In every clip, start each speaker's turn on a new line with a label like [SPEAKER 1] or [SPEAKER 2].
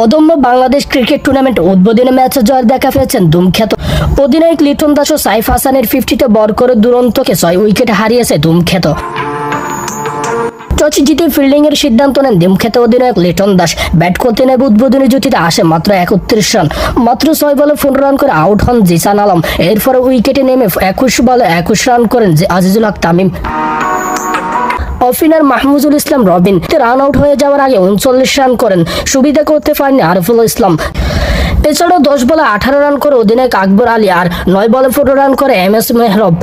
[SPEAKER 1] অদম্য Bangladesh cricket tournament উদ্বোধনী ম্যাচে জয়ের দেখা পেয়েছেন ধুমখ্যাত অধিনায়ক লিটন দাস ও সাইফ হাসানের 50-তে বর করে দুরন্তকে 6 উইকেটে হারিয়েছে ধুমখ্যাত। টস জিতে ফিল্ডিং এর সিদ্ধান্ত নেন ধুমখ্যাত অধিনায়ক লিটন দাস। ব্যাট করতে নেমে উদ্বোধনী জুটিতে আসে মাত্র 31 রান। মাত্র 6 বলে 15 রান করে আউট হন জিসান আলম। এরপর উইকেটে নেমে 21 বলে 21 রান করেন আজিজুল হক তামিম। ওপেনার মাহমুদুল ইসলাম রবিন রান আউট হয়ে যাওয়ার আগে 39 রান করেন। সুবিধা করতে পারেননি আরফুল ইসলাম। এছাড়াও 10 বলে 18 রান করে অধিনায়ক আকবর আলী আর 9 বলে 14 রান করে MS Mehrab.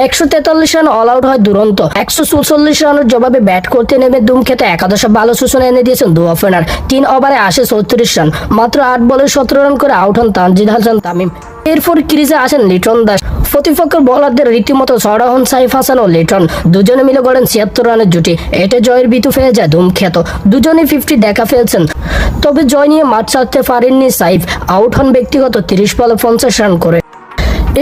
[SPEAKER 1] 143 run all out হয় দুরন্ত। 144 রানের জবাবে ব্যাট করতে নেমে ধুমখ্যাত একাদশে ভালো সূচনা এনে দিয়েছেন দু ওপেনার। 3 ওভারে আসে 34 রান। মাত্র 8 বলে 17 রান করে আউট হন তানজিদ হাসান তামিম। এরপর ক্রিজে আসেন লিটন দাস। প্রতিপক্ষের বোলারদের রীতিমতো ছড়া হন সাইফ হাসান ও লিটন। দুজনে মিলে গড়েন 76 রানের জুটি। এতে জয়ের বিতু পেয়ে যায় ধুমখ্যাত। দুজনেই 50 দেখা ফেলছেন। তবে জয় নিয়ে মাঠ ছাড়তে পারেননি সাইফ। আউট হন ব্যক্তিগত 30 বলে 50 রান করে।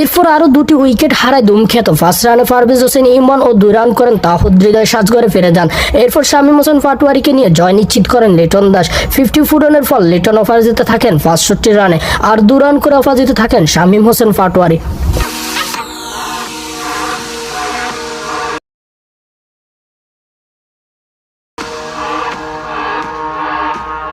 [SPEAKER 1] এরপর আরো 2টি উইকেট হারায় ধুমখ্যাত। ফার্স্ট রানে পারভেজ হোসেন ইমন ও 2 রান করেন তাহিদ হৃদয় সাজঘরে ফিরে যান। এরপর শামীম হোসেন পাটোয়ারিকে নিয়ে জয় নিশ্চিত করেন লিটন দাস। 54 রানের ফল লিটন অপরাজিত থাকেন 65 রানে আর 2 রান করে অপরাজিত থাকেন শামীম হোসেন পাটোয়ারি।